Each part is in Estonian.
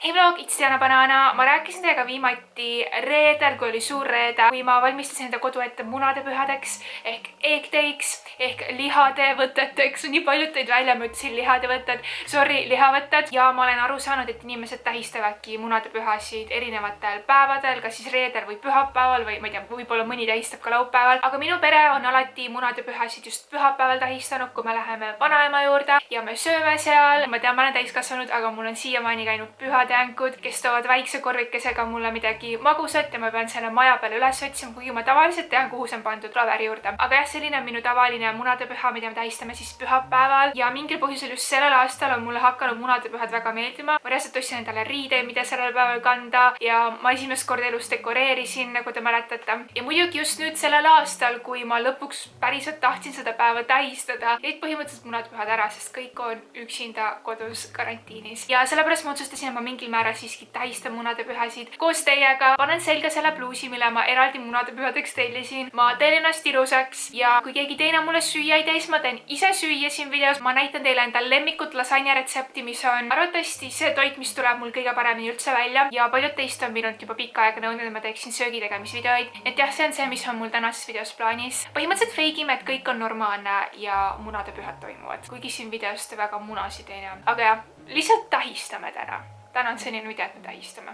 Hei vlog, it's Diana Banana. Ma rääkisin teiega viimati reedel, kui oli suur reede, kui ma valmistasin enda kodu ette munadepühadeks ehk egg-days ehk lihadevõteteks. Nii paljud teid välja, ma ütlesin lihadevõtted, sorry, lihavõtted. Ja ma olen aru saanud, et inimesed tähistavadki munadepühasid erinevatel päevadel, kas siis reedel või pühapäeval või ma ei tea, võib-olla mõni tähistab ka laupäeval. Aga minu pere on alati munadepühasid just pühapäeval tähistanud, kui me läheme vanaema juurde ja me sööme seal. Ma tean, ma olen täiskasvanud, aga mul on siiamaani käinud pühatänkud, kes toovad väikse korvikesega mulle midagi magusat ja ma pean selle maja peale üles otsima, kuigi ma tavaliselt tean, kuhu see on pandud klaveri juurde. Aga jah, selline on minu tavaline munadepüha, mida me tähistame siis pühapäeval ja mingil põhjusel just sellel aastal on mulle hakanud munadepühad väga meeldima. Ma reaalselt ostsin endale riideid, mida sellel päeval kanda ja ma esimest korda elus dekoreerisin, nagu te mäletate. Ja muidugi just nüüd sellel aastal, kui ma lõpuks päriselt tahtsin seda päeva tähistada, jäid põhimõtteliselt munadepühad ära, sest kõik on üksinda kodus karantiinis. Ja sellepärast ma otsustasin, et ma mingil määral siiski tähistan munadepühasid koos teiega. Panen selga selle pluusi, mille ma eraldi munadepühadeks tellisin. Ma teen ennast ilusaks ja kui keegi teine mulle süüa ei tee, siis ma teen ise süüa siin videos. Ma näitan teile enda lemmikut lasagna retsepti, mis on arvatavasti see toit, mis tuleb mul kõige paremini üldse välja ja paljud teist on minult juba pikka aega nõudnud, et ma teeksin söögitegemisvideoid. Et jah, see on see, mis on mul tänases videos plaanis. Põhimõtteliselt feigime, et kõik on normaalne ja munadepühad toimuvad, kuigi siin videos te väga munasid ei näe. Aga jah, lihtsalt tähistame täna. Täna on selline video, et me tähistame.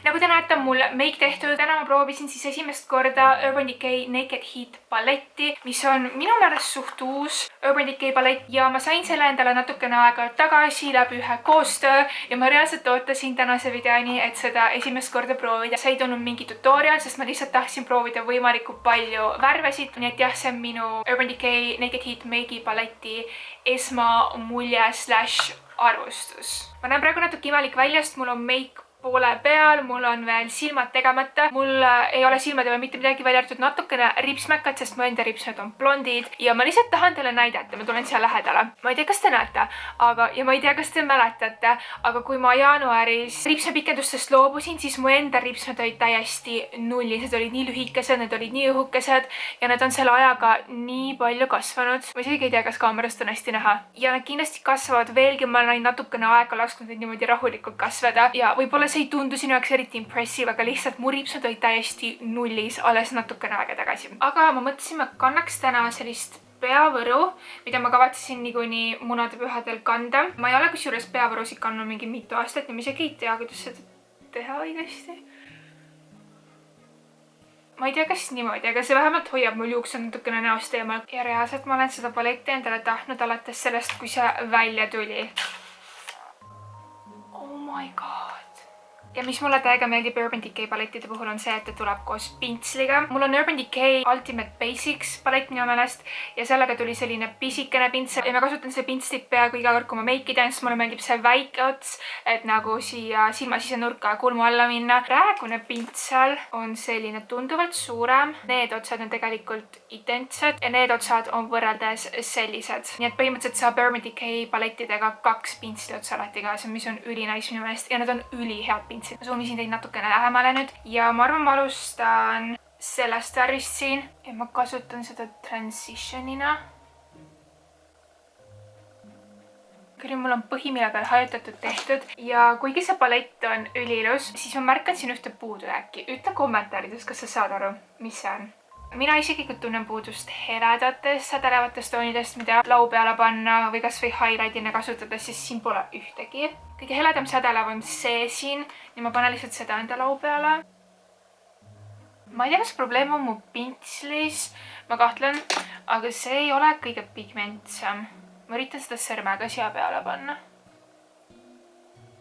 Nagu te näete, on mul make tehtud. Täna ma proovisin siis esimest korda Urban Decay Naked Heat paletti, mis on minu meelest suht uus Urban Decay palett ja ma sain selle endale natukene aega tagasi läbi ühe koostöö ja ma reaalselt ootasin tänase videoni, et seda esimest korda proovida. See ei tulnud mingi tutorial, sest ma lihtsalt tahtsin proovida võimalikult palju värvesid. Nii et jah, see on minu Urban Decay Naked Heat Make'i paleti esmamulje / arvustus. Ma näen praegu natuke imelik väljast, mul on make poole peal, mul on veel silmad tegemata. Mul ei ole silmade peal mitte midagi välja arvatud natukene ripsmäkad, sest mu enda ripsmed on blondid ja ma lihtsalt tahan teile näidata, ma tulen siia lähedale. Ma ei tea, kas te näete, ja ma ei tea, kas te mäletate, aga kui ma jaanuaris ripsmepikendustest loobusin, siis mu enda ripsmed olid täiesti nullis. Need olid nii lühikesed, need olid nii õhukesed ja need on selle ajaga nii palju kasvanud. Ma isegi ei tea, kas kaamerast on hästi näha. Ja nad kindlasti kasvavad veelgi, ma olen natukene aega lasknud neid niimoodi rahulikult kasvada ja võib-olla see ei tundu sinu jaoks eriti impressive, aga lihtsalt mu ripsmed olid täiesti nullis alles natukene aega tagasi. Aga ma mõtlesin, ma kannaks täna sellist peavõru, mida ma kavatsesin niikuinii munadepühadel kanda. Ma ei ole kusjuures peavõrusid kandnud mingi mitu aastat ja ma isegi ei tea, kuidas seda teha õigesti. Ma ei tea, kas niimoodi, aga see vähemalt hoiab mul juuksed natukene näost eemal. Ja reaalselt ma olen seda paletti endale tahtnud alates sellest, kui see välja tuli. Oh my god. Ja mis mulle täiega meeldib Urban Decay palettide puhul on see, et ta tuleb koos pintsliga. Mul on Urban Decay Ultimate Basics palett minu meelest ja sellega tuli selline pisikene pintsel ja ma kasutan see pintslit peaaegu iga kord, kui ma meiki teen, sest mulle meeldib see väike ots, et nagu siia silma sisenurka kulmu alla minna. Praegune pintsel on selline tunduvalt suurem. Need otsad on tegelikult identsed ja need otsad on võrreldes sellised. Nii et põhimõtteliselt saab Urban Decay palettidega 2 pintsli otsa alati kaasa, mis on ülinais minu meelest ja need on ülihead pintsli. Ma zoomisin teid natukene lähemale nüüd ja ma arvan, ma alustan sellest värvist siin ja ma kasutan seda transitionina. Küll mul on põhi, mille peal hajutatud tehtud ja kuigi see palett on üliilus, siis ma märkan siin ühte puudujääki. Ütle kommentaarides, kas sa saad aru, mis see on. Mina isegi tunnen puudust heledatest sädelevatest toonidest, mida lau peale panna või kas või highlightina kasutades, siis siin pole ühtegi. Kõige heledam sädelev on see siin ja ma panen lihtsalt seda enda lau peale. Ma ei tea, kas probleem on mu pintslis, ma kahtlen, aga see ei ole kõige pigmentsem. Ma üritan seda sõrmega siia peale panna.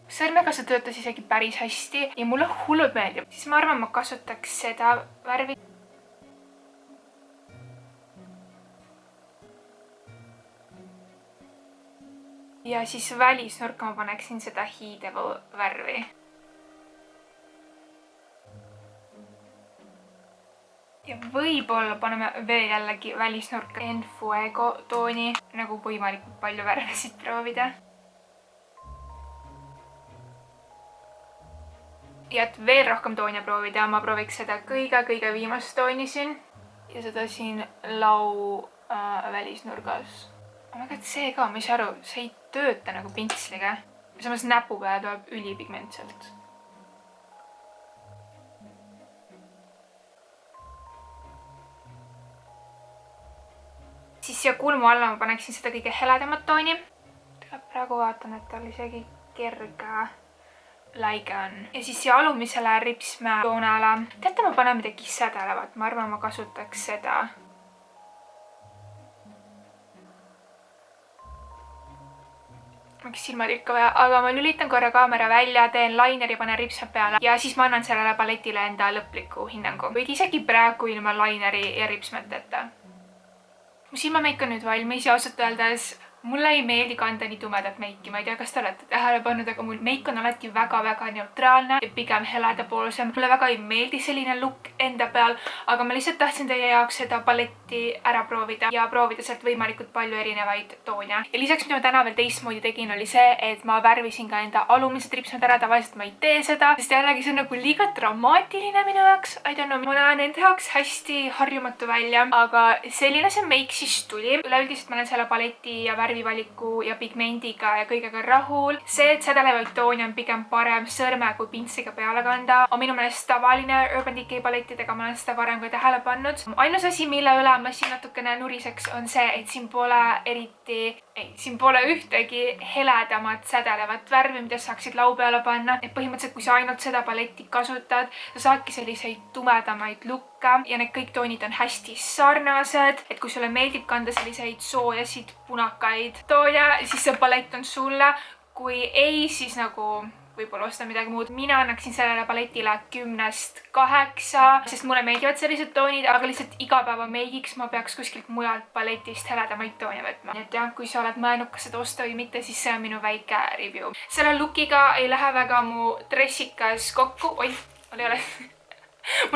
Sõrmega see töötas isegi päris hästi ja mulle hullult meeldib. Siis ma arvan, ma kasutaks seda värvi. Ja siis välisnurka ma paneksin seda He-Devil värvi. Ja võib-olla paneme veel jällegi välisnurka Enfuego tooni, nagu võimalikult palju värvesid proovida. Ja et veel rohkem toone proovida, ma prooviks seda kõige viimast tooni siin ja seda siin lau välisnurgas. Aga see ka, ma ei saa aru, see ei tööta nagu pintsliga. samas näpu peale tuleb ülipigmentselt. Siis siia kulmu alla ma paneksin seda kõige heledamat tooni. Praegu vaatan, et tal isegi kerge läige on. Ja siis siia alumisele ripsme toonele. Teate, ma panen midagi sädelevat. Ma arvan, ma kasutaks seda. Silmad ikka vaja, aga ma lülitan korra kaamera välja, teen laineri, panen ripsmed peale ja siis ma annan sellele paletile enda lõpliku hinnangu. Võid isegi praegu ilma laineri ja ripsmeteta. Mu silmameik on nüüd valmis ja ausalt öeldes mulle ei meeldi kanda nii tumedat meiki. Ma ei tea, kas te olete tähele pannud, aga mul meik on alati väga-väga neutraalne ja pigem heledapoolsem. Mulle väga ei meeldi selline look enda peal, aga ma lihtsalt tahtsin teie jaoks seda paletti ära proovida ja proovida sealt võimalikult palju erinevaid toone. Ja lisaks, mida ma täna veel teistmoodi tegin, oli see, et ma värvisin ka enda alumised ripsmed ära. Tavaliselt ma ei tee seda, sest jällegi see on nagu liiga dramaatiline minu jaoks. I don't know, ma näen enda jaoks hästi harjumatu välja, aga selline see meik siis tuli. Üleüldiselt ma olen selle paleti ja värvivaliku ja pigmendiga ja kõigega rahul. See, et sädelevaid tooni on pigem parem sõrme kui pintsiga peale kanda, on minu meelest tavaline Urban Decay palettidega, ma olen seda varem ka tähele pannud. Ainus asi, mille üle ma siin natukene nuriseks, on see, et siin pole ühtegi heledamat sädelevat värvi, mida saaksid lau peale panna. Et põhimõtteliselt, kui sa ainult seda paletti kasutad, sa saadki selliseid tumedamaid lukke ja need kõik toonid on hästi sarnased. Et kui sulle meeldib kanda selliseid soojasid punakaid toone, siis see palett on sulle. Kui ei, siis nagu võib-olla osta midagi muud. Mina annaksin sellele paletile 10-8, sest mulle meeldivad sellised toonid, aga lihtsalt igapäeva meigiks ma peaks kuskilt mujalt paletist heledamaid toone võtma. Nii et jah, kui sa oled mõelnud, kas seda osta või mitte, siis see on minu väike review. Selle lookiga ei lähe väga mu dressikas kokku. Oih, mul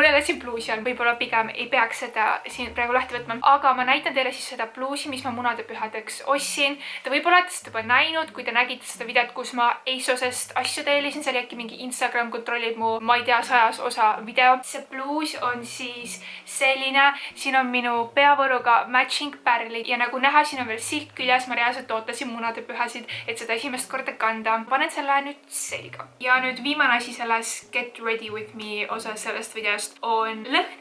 ei ole siin bluusi on, võib-olla pigem ei peaks seda siin praegu lahti võtma, aga ma näitan teile siis seda bluusi, mis ma munadepühadeks ostsin. Te võib-olla olete seda juba näinud, kui te nägite seda videot, kus ma ASOSest asju teelisin, see oli äkki mingi Instagram kontrollib mu, ma ei tea, 100 osa video. See bluus on siis selline, siin on minu peavõruga matching pärlid ja nagu näha, siin on veel silk küljes, ma reaalselt ootasin munadepühasid, et seda esimest korda kanda. Panen selle nüüd selga. Ja nüüd viimane asi selles Get Ready With Me osas sellest videost on lõhn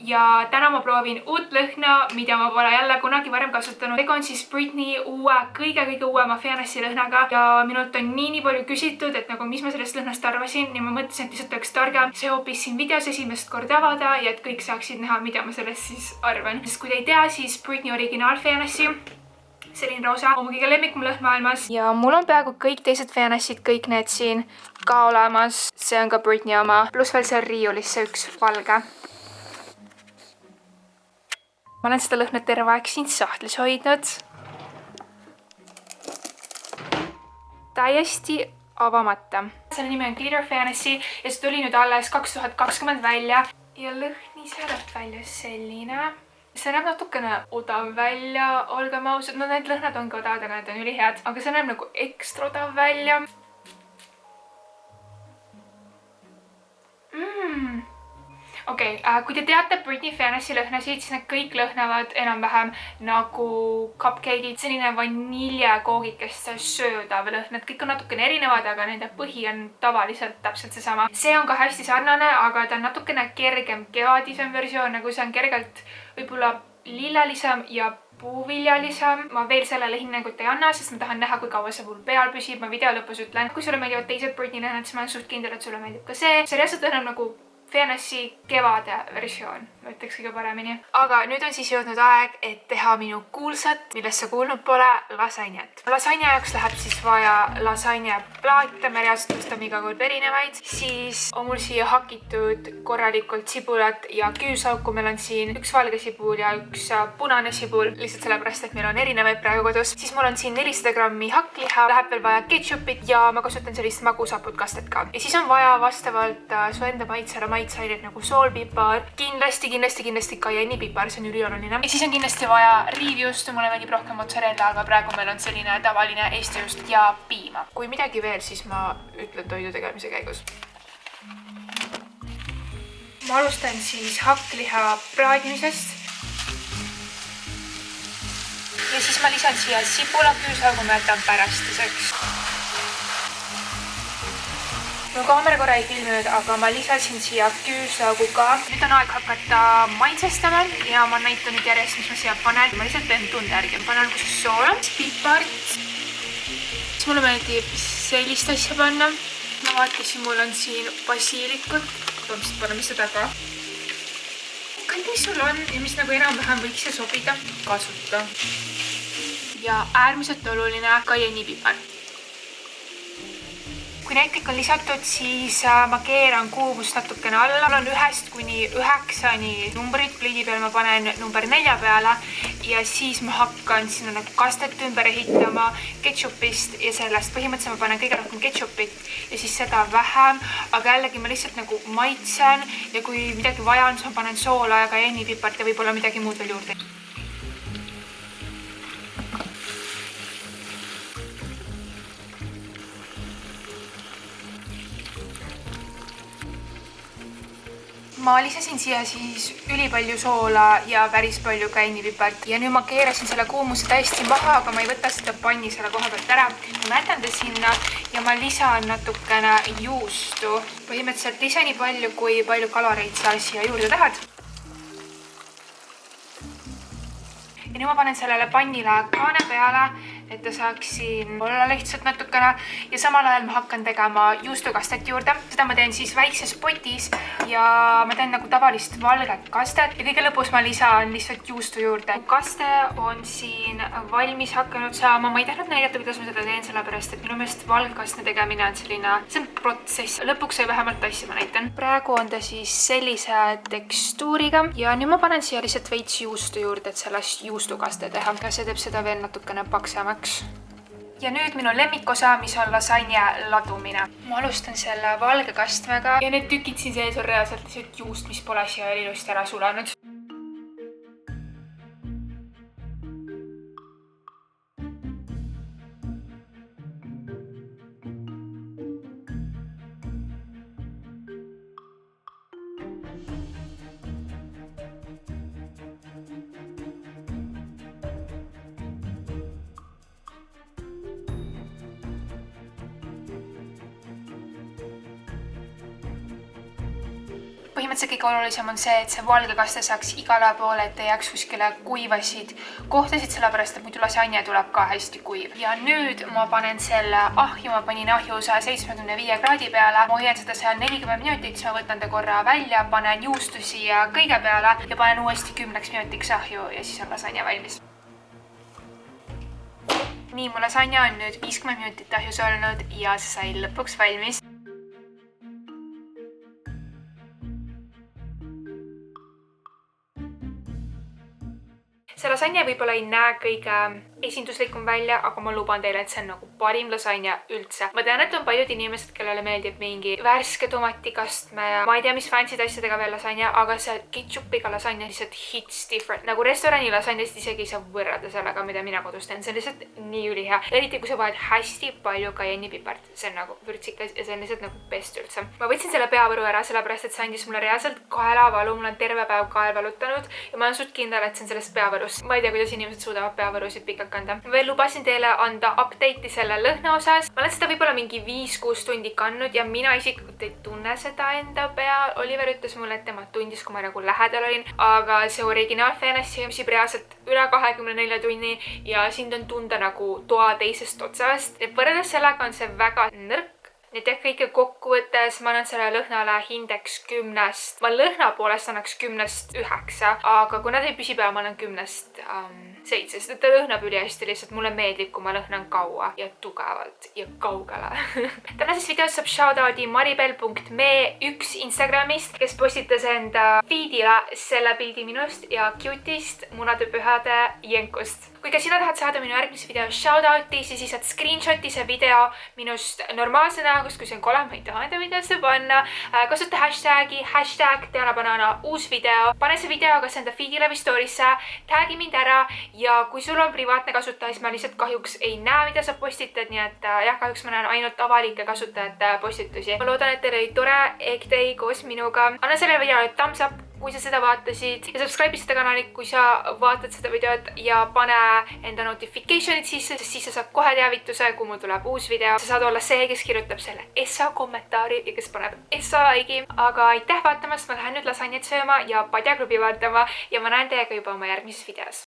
ja täna ma proovin uut lõhna, mida ma pole jälle kunagi varem kasutanud. Tegu on siis Britney uue, kõige uuema Fantasy lõhnaga ja minult on nii palju küsitud, et nagu mis ma sellest lõhnast arvasin ja ma mõtlesin, et lihtsalt oleks targem see hoopis siin videos esimest korda avada ja et kõik saaksid näha, mida ma sellest siis arvan. Sest kui te ei tea, siis Britney Original Fantasy, selline roosa on mu kõige lemmikum lõhn maailmas ja mul on peaaegu kõik teised Fantasy'd, kõik need siin ka olemas. See on ka Britney oma, pluss veel see riiulis see üks valge. Ma olen seda lõhna terve aeg siin sahtlis hoidnud. Täiesti avamata. Selle nimi on Glitter Fantasy ja see tuli nüüd alles 2020 välja ja lõhn ise näeb välja selline. See näeb natukene odav välja, olgem ausad. No need lõhnad on ka odavad, aga need on ülihead. Aga see näeb nagu ekstra odav välja. Okei, kui te teate Britney Fantasy lõhnasid, siis need kõik lõhnavad enam-vähem nagu cupcake'id. Selline vaniljekoogikest söödav lõhn. Need kõik on natukene erinevad, aga nende põhi on tavaliselt täpselt seesama. See on ka hästi sarnane, aga ta on natukene kergem kevadisem versioon, nagu see on kergelt võib-olla lillelisem ja puuviljalisem. Ma veel sellele hinnangut ei anna, sest ma tahan näha, kui kaua see mul peal püsib. Ma video lõpus ütlen, kui sulle meeldivad teised Britney lõhnad, siis ma olen suht kindel, et sulle meeldib ka see. See reaalselt lõhnab nagu Fantasy kevade versioon, ma ütleks kõige paremini. Aga nüüd on siis jõudnud aeg, et teha minu kuulsat, millest sa kuulnud pole, lasagnet. Lasagna jaoks läheb siis vaja lasagneplaate, me reaalselt ostame iga kord erinevaid. Siis on mul siia hakitud korralikult sibulat ja küüsauku. Meil on siin üks valge sibul ja üks punane sibul, lihtsalt sellepärast, et meil on erinevaid praegu kodus. Siis mul on siin 400 grammi hakkliha, läheb veel vaja ketšupit ja ma kasutan sellist magusaput kastet ka. Ja siis on vaja vastavalt su enda maitsele maitsaineid nagu soolpipar, kindlasti kajennipipar, see on ülioluline. Ja siis on kindlasti vaja riivjuustu, mulle meeldib rohkem mozzarella, aga praegu meil on selline tavaline Eesti juust ja piima. Kui midagi veel, siis ma ütlen toidu tegemise käigus. Ma alustan siis hakkliha praadimisest. Ja siis ma lisan siia sibula küüsaugu, ma jätan pärastiseks. ma kaamera korra ei filminud, aga ma lisasin siia küüslaugu ka. Nüüd on aeg hakata maitsestama ja ma näitan nüüd järjest, mis ma siia panen. Ma lihtsalt teen tunde järgi. Ma panen alguses soola, pipart. Siis mulle meeldib sellist asja panna. Ma vaatasin, mul on siin basiilikut. Paneme seda ka. Kõik, mis sul on ja mis nagu enam-vähem võiks sobida, kasuta. Ja äärmiselt oluline kaiennipipar. Kui need kõik on lisatud, siis ma keeran kuumust natukene alla. Mul on 1 kuni 9 numbrid. Pliidi peal ma panen number 4 peale ja siis ma hakkan sinna nagu kastet ümber ehitama ketšupist ja sellest. Põhimõtteliselt ma panen kõige rohkem ketšupit ja siis seda vähem, aga jällegi ma lihtsalt nagu maitsen ja kui midagi vaja on, siis ma panen soola ja kaiennipipart ja võib-olla midagi muud veel juurde. Ma lisasin siia siis ülipalju soola ja päris palju kaiennipipart ja nüüd ma keerasin selle kuumuse täiesti maha, aga ma ei võta seda panni selle koha pealt ära. Ma jätan ta sinna ja ma lisan natukene juustu. Põhimõtteliselt lisa nii palju, kui palju kaloreid sa siia juurde tahad. Ja nüüd ma panen sellele pannile kaane peale, et ta saaks siin olla lihtsalt natukene ja samal ajal ma hakkan tegema juustukastet juurde. Seda ma teen siis väikses potis ja ma teen nagu tavalist valget kastet ja kõige lõpus ma lisan lihtsalt juustu juurde. Kaste on siin valmis hakanud saama. Ma ei tahtnud näidata, kuidas ma seda teen, sellepärast et minu meelest valgkastne tegemine on selline, see on protsess. Lõpuks sai vähemalt asja, ma näitan. Praegu on ta siis sellise tekstuuriga ja nüüd ma panen siia lihtsalt veits juustu juurde, et sellest juustukaste teha. See teeb seda veel natukene paksemaks. Ja nüüd minu lemmikosa, mis on lasanje ladumine. Ma alustan selle valge kastmega ja need tükid siin sees on reaalselt lihtsalt juust, mis pole siia ilusti ära sulanud. Põhimõtteliselt kõige olulisem on see, et see valge kaste saaks igale poole, et ei jääks kuskile kuivasid kohtasid, sellepärast, et muidu lasanje tuleb ka hästi kuiv. Ja nüüd ma panen selle ahju, ma panin ahju 175 kraadi peale. Ma hoian seda seal 40 minutit, siis ma võtan ta korra välja, panen juustu siia kõige peale ja panen uuesti 10 minutiks ahju ja siis on lasanje valmis. Nii, mu lasanja on nüüd 50 minutit ahjus olnud ja see sai lõpuks valmis. See lasanje võib-olla ei näe kõige esinduslikum välja, aga ma luban teile, et see on nagu parim lasanje üldse. Ma tean, et on paljud inimesed, kellele meeldib mingi värske tomatikastme ja ma ei tea, mis fancy'd asjadega veel lasanje, aga see ketšupiga lasanje lihtsalt hits different. Nagu restorani lasanjast isegi ei saa võrrelda sellega, mida mina kodus teen. See on lihtsalt nii ülihea. Eriti kui sa paned hästi palju kaiennipipart. See on nagu vürtsikas ja see on lihtsalt nagu best üldse. Ma võtsin selle peavõru ära, sellepärast, et see andis mulle reaalselt kaelavalu. Mul on terve päev kael valutanud ja ma olen suht kindel, et see on sellest peavõrust. Ma ei tea, kuidas inimesed suudavad peavõrusid pikalt kanda. Veel lubasin teile anda update'i selle lõhna osas. Ma olen seda võib-olla mingi 5-6 tundi kandnud ja mina isiklikult ei tunne seda enda peal. Oliver ütles mulle, et tema tundis, kui ma nagu lähedal olin, aga see originaal Fantasy püsib reaalselt üle 24 tunni ja sind on tunda nagu toa teisest otsast. Võrreldes sellega on see väga nõrk. Need kõike kokkuvõttes ma annan selle lõhnale hindeks 10. Ma lõhna poolest annaks 10-9, aga kuna ta ei püsi peal, ma annan 10-7, sest ta lõhnab üli hästi lihtsalt. Mulle meeldib, kui ma lõhnan kaua ja tugevalt ja kaugele. Tänases videos saab shoutouti maribel.me1 Instagramist, kes postitas enda feedile selle pildi minust ja cutist munadepühade jõnkust. Kui ka sina tahad saada minu järgmise video shoutouti, siis saad screenshoti see video minust normaalse näogust, kui see on kole, ma ei taha enda videosse panna. Kasuta hashtagi #DianaBanana uus video. Pane see video kas enda feedile või story'sse, tagi mind ära ja kui sul on privaatne kasutaja, siis ma lihtsalt kahjuks ei näe, mida sa postitad, nii et jah, kahjuks ma näen ainult avalike kasutajate postitusi. Ma loodan, et teil oli tore egg day koos minuga. Anna selle videole thumbs up, kui sa seda vaatasid ja subscribe'i seda kanalit, kui sa vaatad seda videot ja pane enda notification'id sisse, sest siis sa saad kohe teavituse, kui mul tuleb uus video. Sa saad olla see, kes kirjutab selle Essa kommentaari ja kes paneb Essa like'i. Aga aitäh vaatamast, ma lähen nüüd lasanjat sööma ja padjaklubi vaatama ja ma näen teiega juba oma järgmises videos.